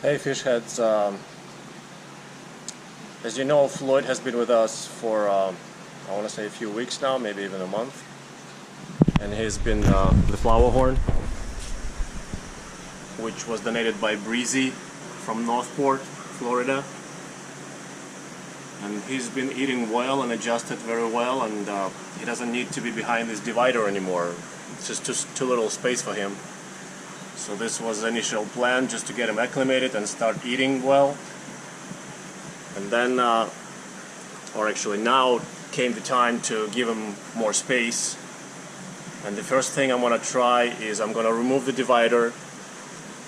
Hey fish heads, as you know, Floyd has been with us for I want to say a few weeks now, maybe even a month, and he's been the flowerhorn, which was donated by Breezy from Northport, Florida, and he's been eating well and adjusted very well, and he doesn't need to be behind this divider anymore. It's just too little space for him. So this was the initial plan, just to get him acclimated and start eating well. And then, or actually now came the time to give him more space. And the first thing I'm going to try is I'm going to remove the divider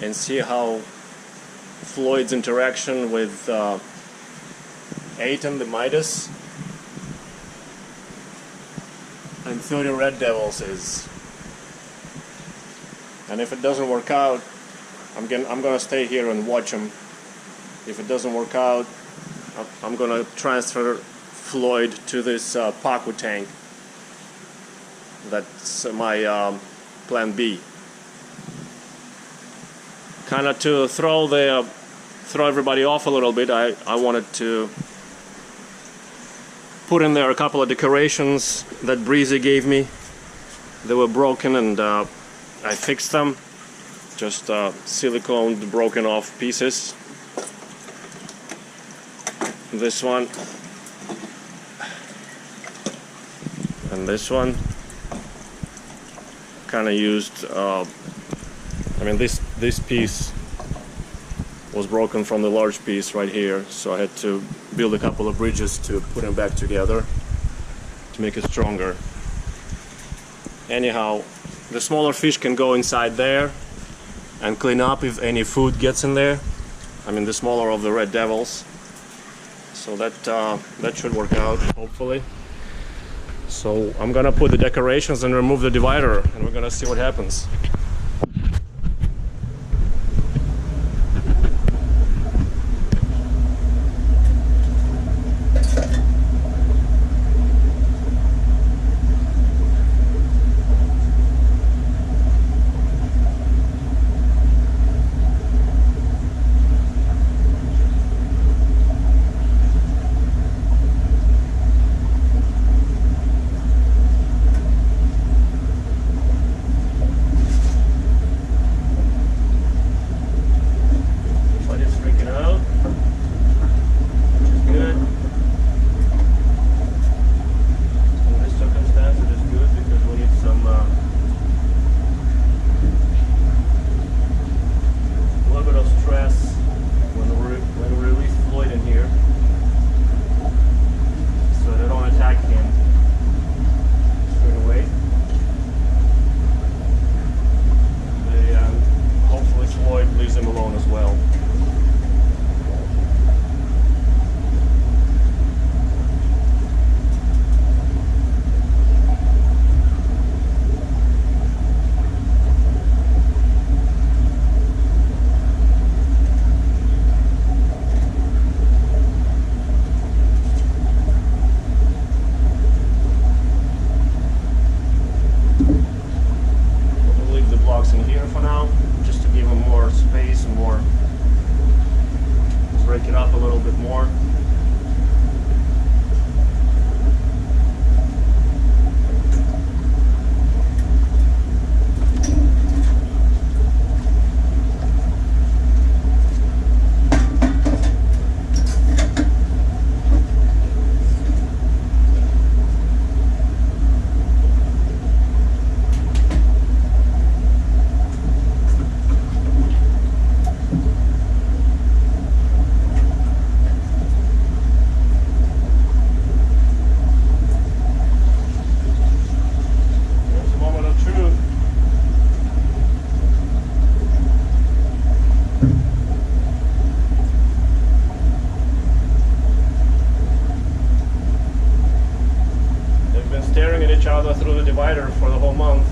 and see how Floyd's interaction with Atan, the midas, and 30 red devils is. And if it doesn't work out, I'm gonna stay here and watch him. If it doesn't work out, I'm gonna transfer Floyd to this Pacu tank. That's my plan B. Kind of to throw everybody off a little bit. I wanted to put in there a couple of decorations that Breezy gave me. They were broken, and I fixed them, just siliconed broken off pieces. This one and this one kind of used I mean this piece was broken from the large piece right here, so I had to build a couple of bridges to put them back together to make it stronger. Anyhow, the smaller fish can go inside there and clean up if any food gets in there. I mean the smaller of the red devils. So that should work out, hopefully. So I'm gonna put the decorations and remove the divider, and we're gonna see what happens. In here for now, just to give them more space and more, break it up a little bit more. Staring at each other through the divider for the whole month.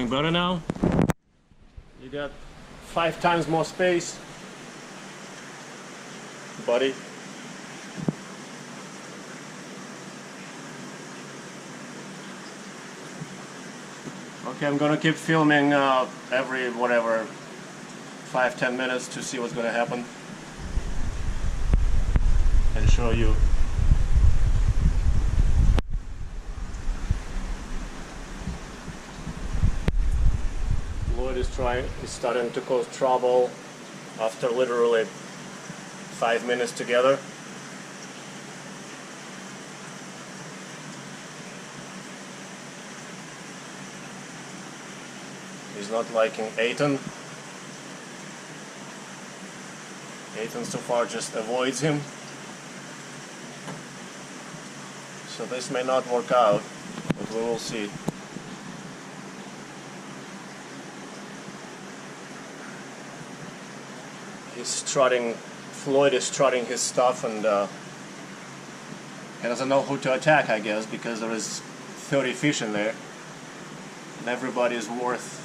Feeling better now? You got 5 times more space, buddy. Okay, I'm gonna keep filming every whatever 5-10 minutes to see what's gonna happen and show you. Floyd is starting to cause trouble after literally 5 minutes together. He's not liking Atan. Atan so far just avoids him. So this may not work out, but we will see. Floyd is strutting his stuff, and he doesn't know who to attack, I guess, because there is 30 fish in there and everybody is worth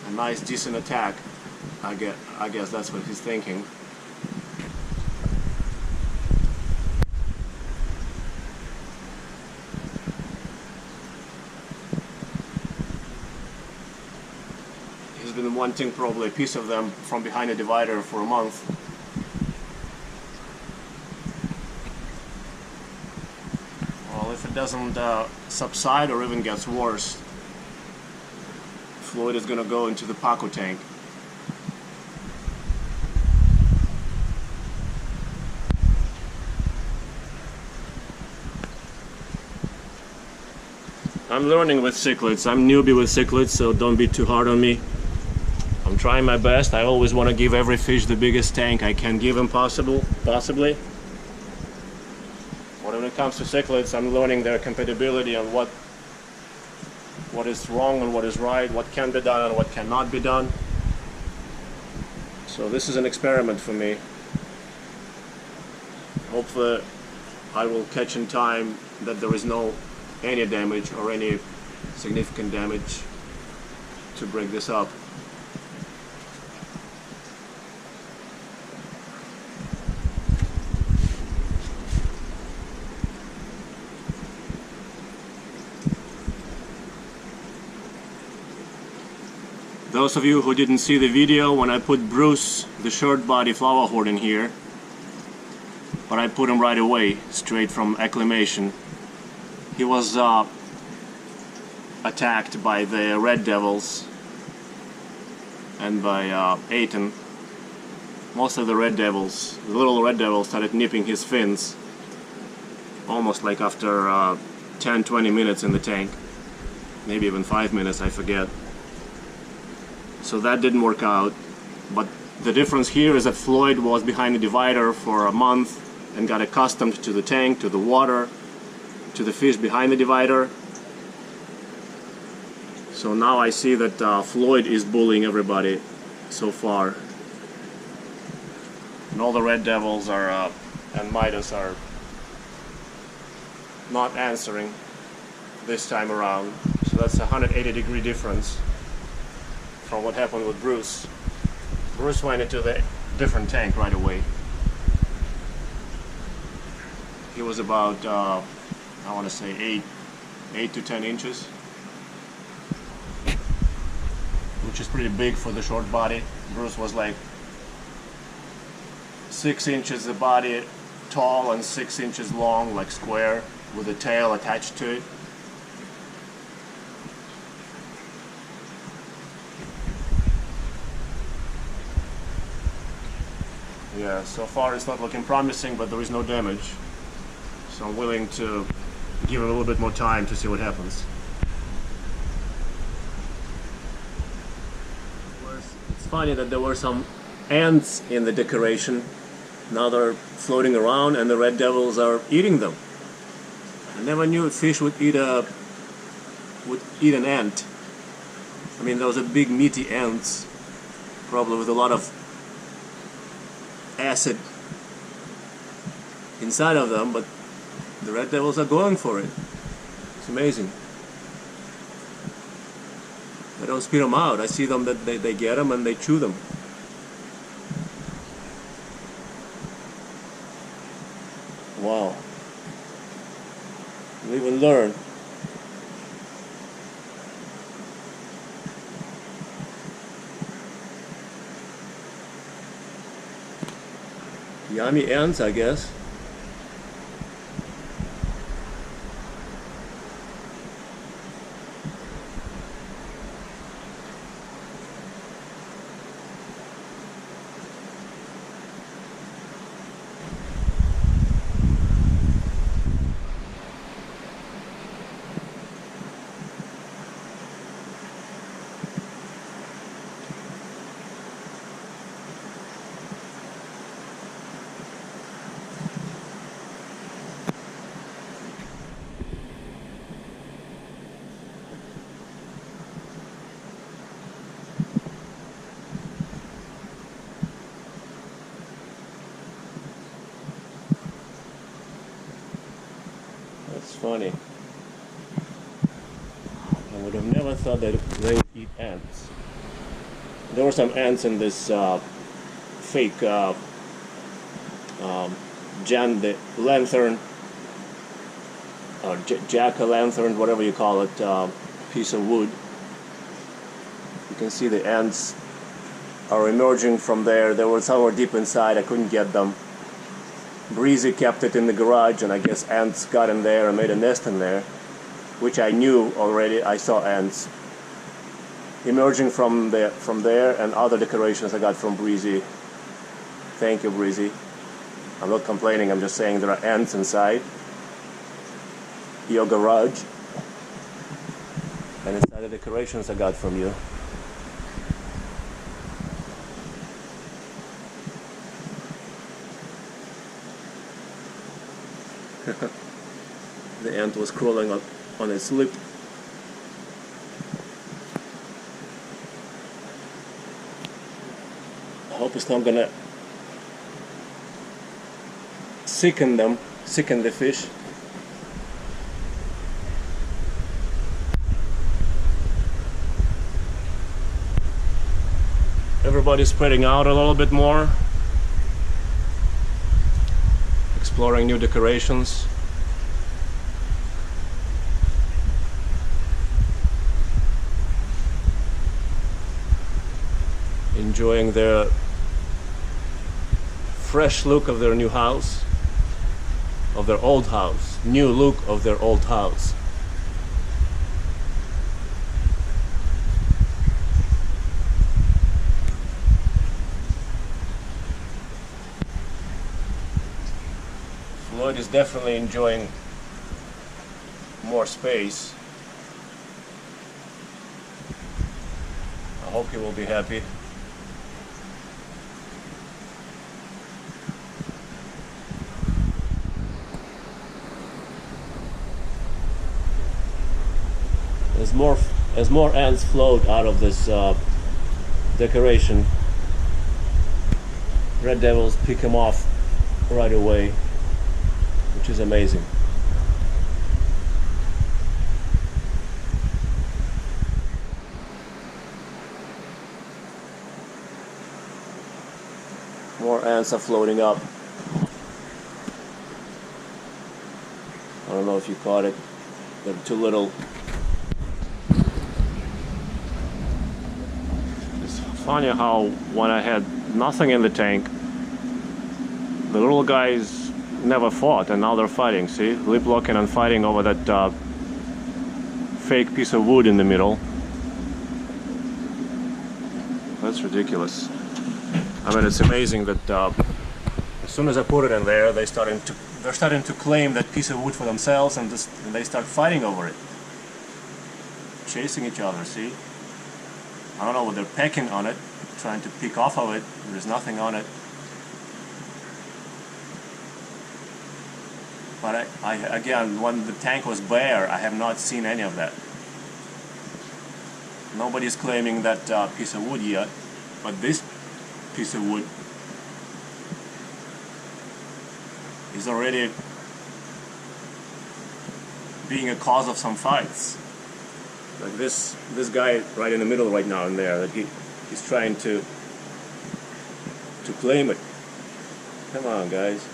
a nice decent attack. I guess that's what he's thinking. He's been wanting probably a piece of them from behind a divider for a month. Well, if it doesn't subside or even gets worse, Floyd is gonna go into the Pacu tank. I'm learning with cichlids. I'm newbie with cichlids, so don't be too hard on me. I'm trying my best. I always want to give every fish the biggest tank I can give him possibly. But when it comes to cichlids, I'm learning their compatibility on what is wrong and what is right, what can be done and what cannot be done. So this is an experiment for me. Hopefully I will catch in time that there is no any damage or any significant damage to break this up. Those of you who didn't see the video when I put Bruce, the short body flowerhorn, in here, but I put him right away, straight from acclimation. He was attacked by the red devils and by Atan. Most of the red devils, the little red devils, started nipping his fins almost like after 10-20 minutes in the tank, maybe even 5 minutes, I forget. So that didn't work out, but the difference here is that Floyd was behind the divider for a month and got accustomed to the tank, to the water, to the fish behind the divider. So now I see that Floyd is bullying everybody so far, and all the red devils are and midas are not answering this time around. So that's a 180-degree difference from what happened with Bruce. Bruce went into the different tank right away. He was about I want to say 8 to 10 inches, which is pretty big for the short body. Bruce was like 6 inches the body tall and 6 inches long, like square, with a tail attached to it. Yeah, so far it's not looking promising, but there is no damage. So I'm willing to give it a little bit more time to see what happens. It's funny that there were some ants in the decoration. Now they're floating around and the red devils are eating them. I never knew a fish would eat an ant. I mean, those are big meaty ants, probably with a lot of acid inside of them, but the red devils are going for it. It's amazing. I don't spit them out. I see them that they get them and they chew them. Wow. Live and learn. Yummy ants, I guess. Funny. I would have never thought that they would eat ants. There were some ants in this fake jack-o'-lantern or jack-o'-lantern, whatever you call it, piece of wood. You can see the ants are emerging from there. They were somewhere deep inside. I couldn't get them. Breezy kept it in the garage, and I guess ants got in there and made a nest in there, which I knew already. I saw ants emerging from there, and other decorations I got from Breezy. Thank you, Breezy. I'm not complaining, I'm just saying there are ants inside your garage, and inside the decorations I got from you. The ant was crawling up on its lip. I hope it's not gonna sicken the fish. Everybody's spreading out a little bit more, exploring new decorations. Enjoying the fresh look of their new house, of their old house, new look of their old house. Floyd is definitely enjoying more space. I hope he will be happy. As more ants float out of this decoration, red devils pick them off right away, which is amazing. More ants are floating up. I don't know if you caught it. They're too little. Funny how when I had nothing in the tank, the little guys never fought, and now they're fighting. See, lip locking and fighting over that fake piece of wood in the middle. That's ridiculous. I mean, it's amazing that as soon as I put it in there, they're starting to claim that piece of wood for themselves, and they start fighting over it, chasing each other. See. I don't know what they're pecking on it, trying to pick off of it. There's nothing on it. But again, when the tank was bare, I have not seen any of that. Nobody's claiming that piece of wood yet, but this piece of wood is already being a cause of some fights. Like this guy right in the middle right now and there, that he's trying to claim it. Come on, guys.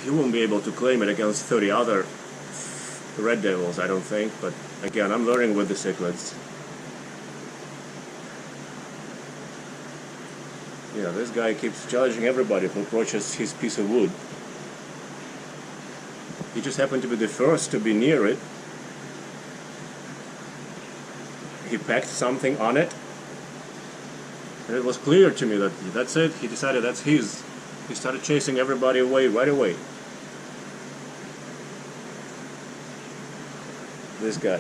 He won't be able to claim it against 30 other red devils, I don't think, but again, I'm learning with the cichlids. Yeah, this guy keeps challenging everybody who approaches his piece of wood. He just happened to be the first to be near it. He packed something on it, and it was clear to me that that's it. He decided that's his. He started chasing everybody away right away. This guy.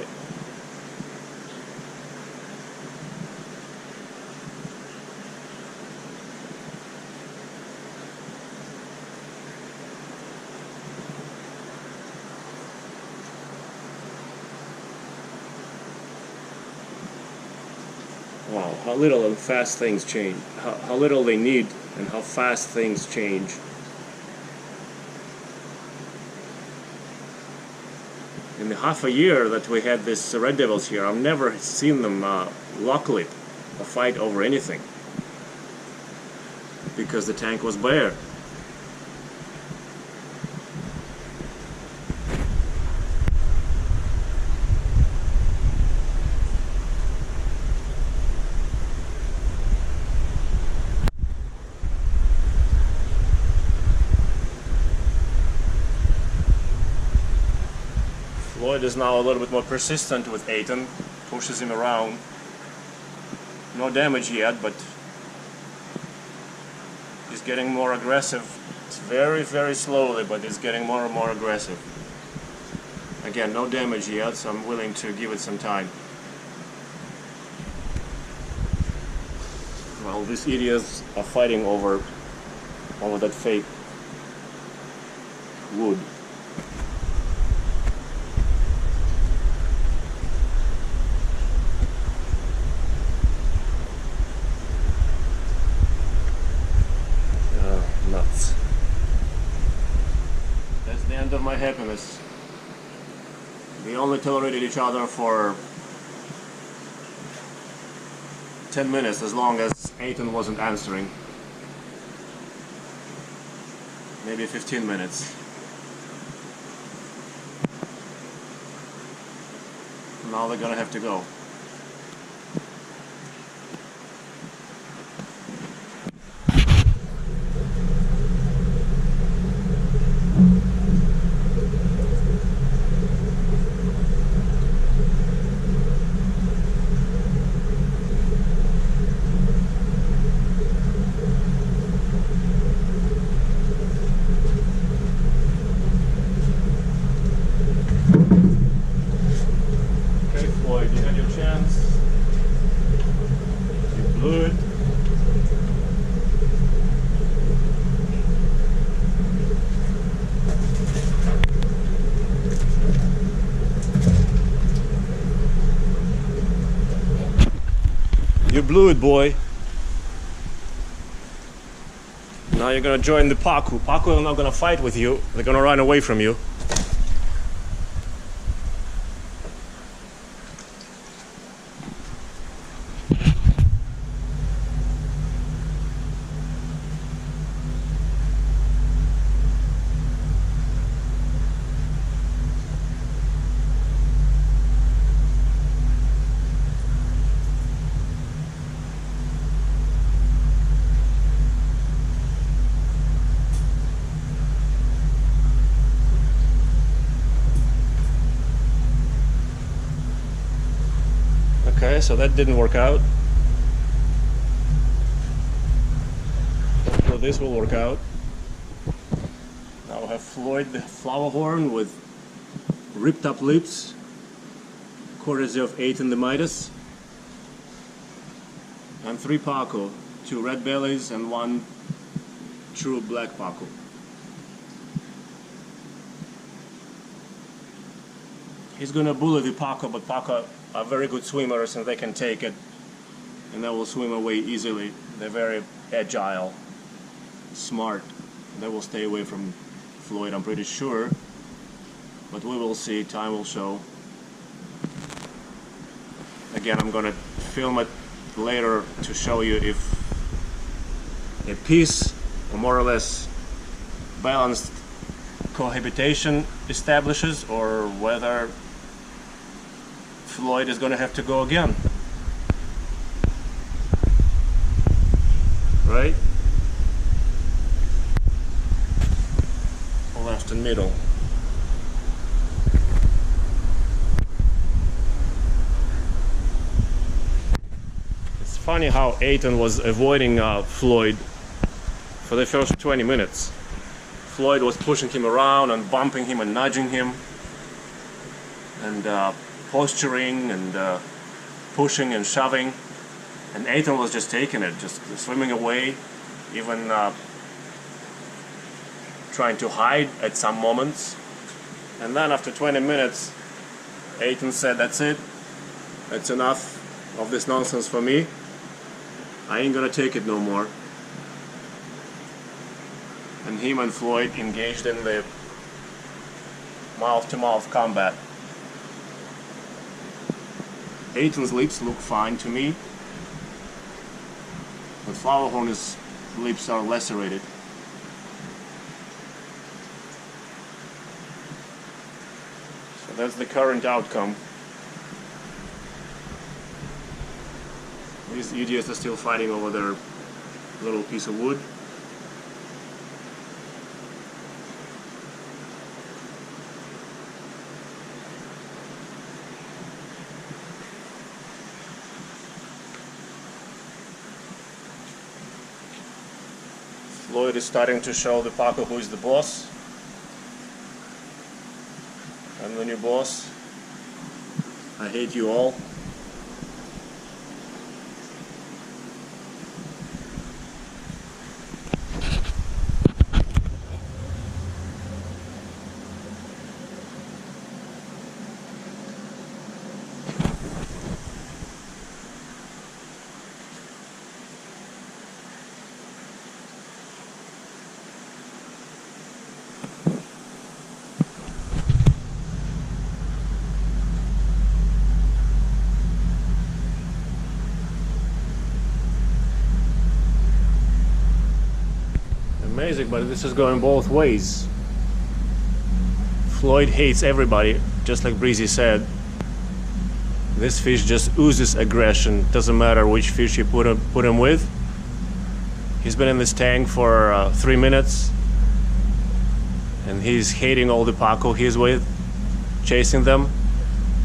Wow, how little and fast things change. How little they need and how fast things change. In the half a year that we had these red devils here, I've never seen them luckily fight over anything, because the tank was bare. Floyd is now a little bit more persistent with Atan, pushes him around. No damage yet, but he's getting more aggressive. It's very, very slowly, but it's getting more and more aggressive. Again, no damage yet, so I'm willing to give it some time. Well, these idiots are fighting over that fake wood. Nuts. That's the end of my happiness. We only tolerated each other for 10 minutes, as long as Atan wasn't answering. Maybe 15 minutes. Now they're gonna have to go. Floyd, you had your chance. You blew it. You blew it, boy. Now you're gonna join the Pacu. Pacu are not gonna fight with you. They're gonna run away from you. Okay, so that didn't work out. So this will work out. Now we have Floyd the flowerhorn with ripped up lips, courtesy of Atan the midas, and 3 Pacu, 2 red bellies and 1 true black Pacu. He's gonna bully the Pacu, but Pacu are very good swimmers and they can take it and they will swim away easily. They're very agile. smart. They will stay away from Floyd, I'm pretty sure. But we will see, time will show. Again, I'm gonna film it later to show you if a peace, or more or less balanced cohabitation establishes, or whether Floyd is gonna have to go again. Right? Left and middle. It's funny how Atan was avoiding Floyd for the first 20 minutes. Floyd was pushing him around and bumping him and nudging him and posturing and pushing and shoving, and Atan was just taking it, just swimming away, even trying to hide at some moments. And then after 20 minutes Atan said, that's it, that's enough of this nonsense for me, I ain't gonna take it no more. And him and Floyd engaged in the mouth-to-mouth combat. Atan's lips look fine to me, but flowerhorn's lips are lacerated. So that's the current outcome. These idiots are still fighting over their little piece of wood. Floyd is starting to show the Pacu who is the boss. I'm the new boss. I hate you all. Amazing, but this is going both ways. Floyd hates everybody, just like Breezy said. This fish just oozes aggression. Doesn't matter which fish you put him with. He's been in this tank for 3 minutes, and he's hating all the Pacu he's with, chasing them.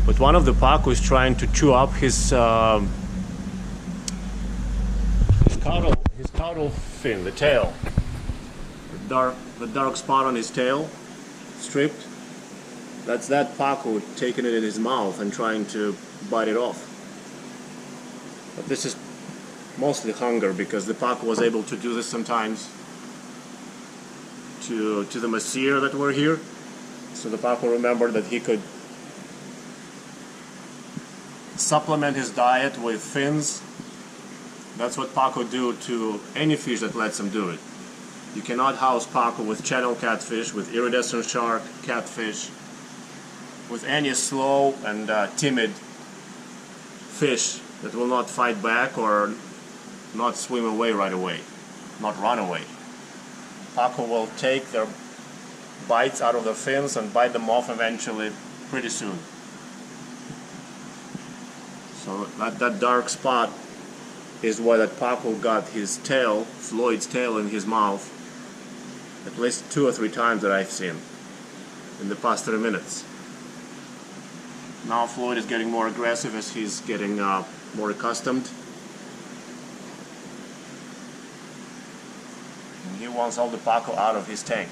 But one of the Pacu is trying to chew up his caudal fin, the tail. The dark spot on his tail, stripped. That's that Pacu taking it in his mouth and trying to bite it off. But this is mostly hunger, because the Pacu was able to do this sometimes to the Messier that were here. So the Pacu remembered that he could supplement his diet with fins. That's what Pacu do to any fish that lets them do it. You cannot house Pacu with channel catfish, with iridescent shark, catfish, with any slow and timid fish that will not fight back or not swim away right away, not run away. Pacu will take their bites out of their fins and bite them off eventually, pretty soon. So that dark spot is why that Pacu got his tail, Floyd's tail, in his mouth at least 2 or 3 times that I've seen in the past 3 minutes. Now Floyd is getting more aggressive as he's getting more accustomed. And he wants all the Pacu out of his tank.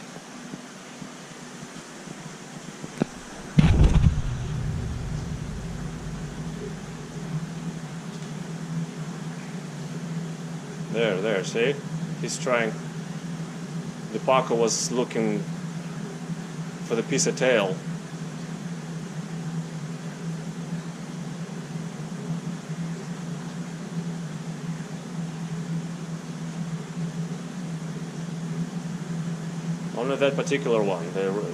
There, see? He's trying. The Pacu was looking for the piece of tail. Only that particular one,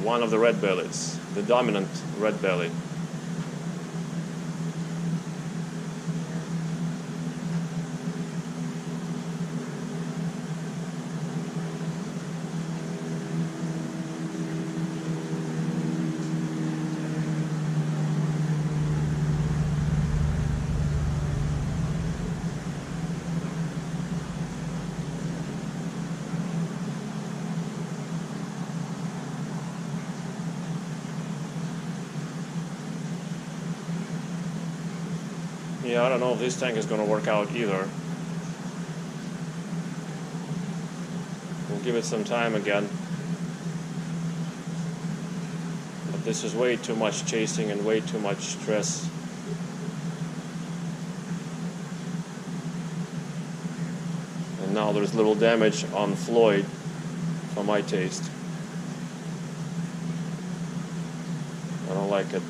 one of the red bellies, the dominant red belly. Yeah, I don't know if this tank is going to work out either. We'll give it some time again. But this is way too much chasing and way too much stress. And now there's little damage on Floyd for my taste. I don't like it.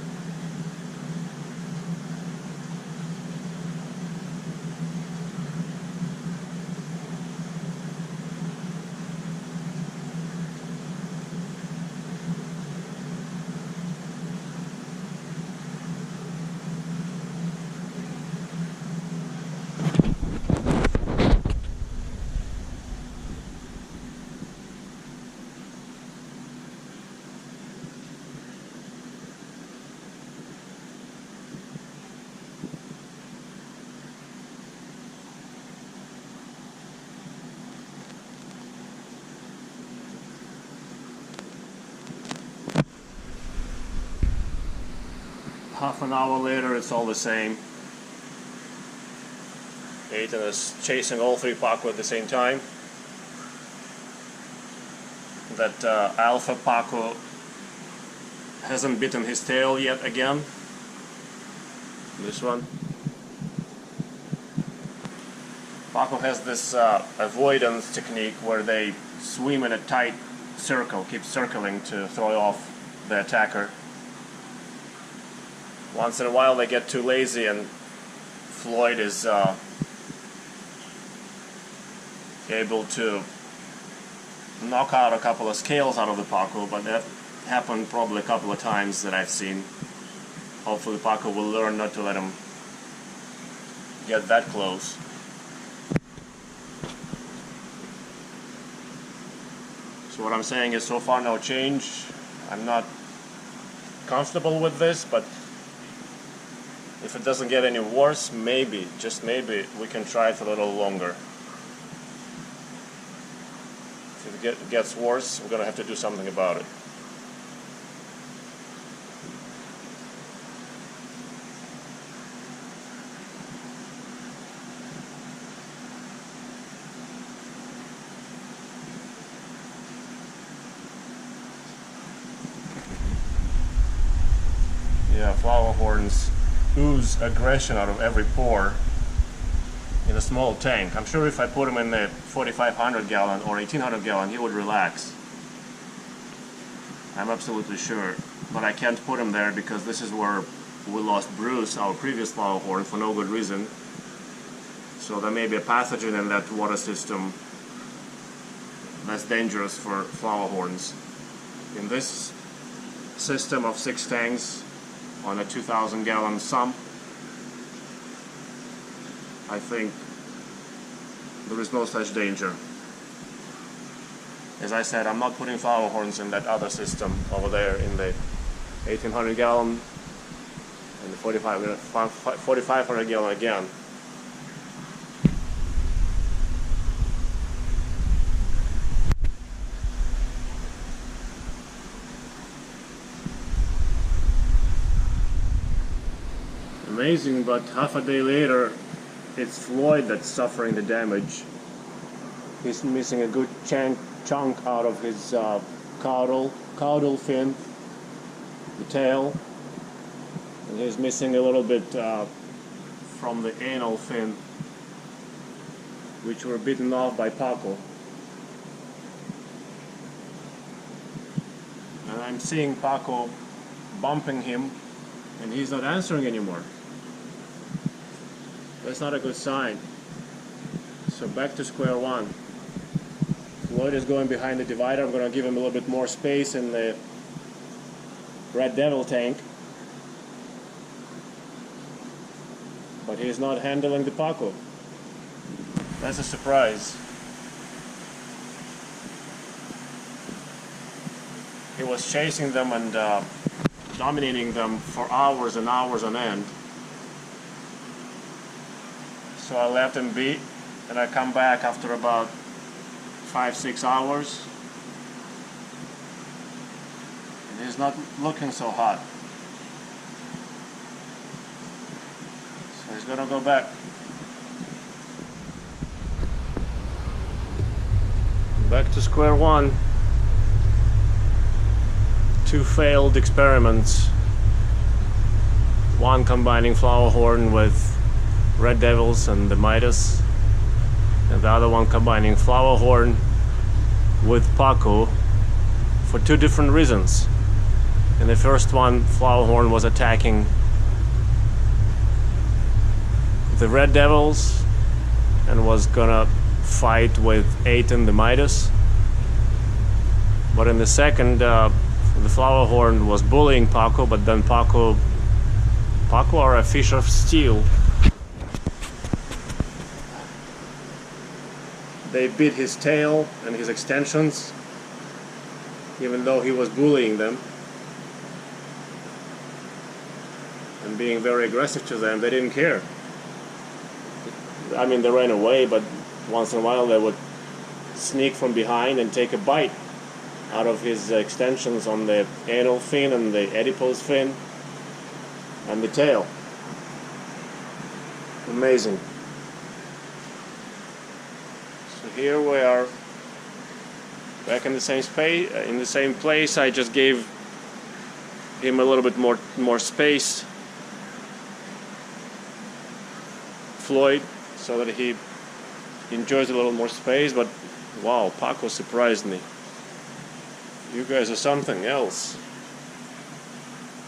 Half an hour later, it's all the same. Atan is chasing all three Pacu at the same time. That alpha Pacu hasn't bitten his tail yet again. This one. Pacu has this avoidance technique where they swim in a tight circle, keep circling to throw off the attacker. Once in a while they get too lazy and Floyd is able to knock out a couple of scales out of the Pacu, but that happened probably a couple of times that I've seen. Hopefully Pacu will learn not to let him get that close. So what I'm saying is so far no change. I'm not comfortable with this, but if it doesn't get any worse, maybe, just maybe, we can try it a little longer. If it gets worse, we're going to have to do something about it. Yeah, flower horns ooze aggression out of every pore in a small tank. I'm sure if I put him in the 4,500 gallon or 1,800 gallon, he would relax. I'm absolutely sure. But I can't put him there because this is where we lost Bruce, our previous flower horn, for no good reason. So there may be a pathogen in that water system that's dangerous for flower horns. In this system of 6 tanks, on a 2,000 gallon sump, I think there is no such danger. As I said, I'm not putting flower horns in that other system over there in the 1,800 gallon and the 4,500 gallon again. Amazing, but half a day later, it's Floyd that's suffering the damage. He's missing a good chunk out of his caudal fin, the tail, and he's missing a little bit from the anal fin, which were bitten off by Pacu. And I'm seeing Pacu bumping him, and he's not answering anymore. That's not a good sign. So back to square one. Floyd is going behind the divider. I'm going to give him a little bit more space in the red devil tank. But he's not handling the Pacu. That's a surprise. He was chasing them and dominating them for hours and hours on end. So I left him be, and I come back after about 5-6 hours. And he's not looking so hot. So he's gonna go back. Back to square one. 2 failed experiments. One combining flowerhorn with red devils and the midas, and the other one combining flowerhorn with Pacu for 2 different reasons. In the first one, flowerhorn was attacking the red devils and was gonna fight with Atan the midas. But in the second, the flowerhorn was bullying Pacu, but then Pacu are a fish of steel. They bit his tail and his extensions, even though he was bullying them and being very aggressive to them. They didn't care. I mean, they ran away, but once in a while they would sneak from behind and take a bite out of his extensions on the anal fin and the adipose fin and the tail. Amazing. So here we are, back in the same space, in the same place. I just gave him a little bit more space, Floyd, so that he enjoys a little more space. But wow, Pacu surprised me. You guys are something else.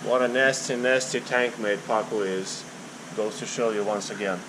What a nasty, nasty tank mate Pacu is. Goes to show you once again.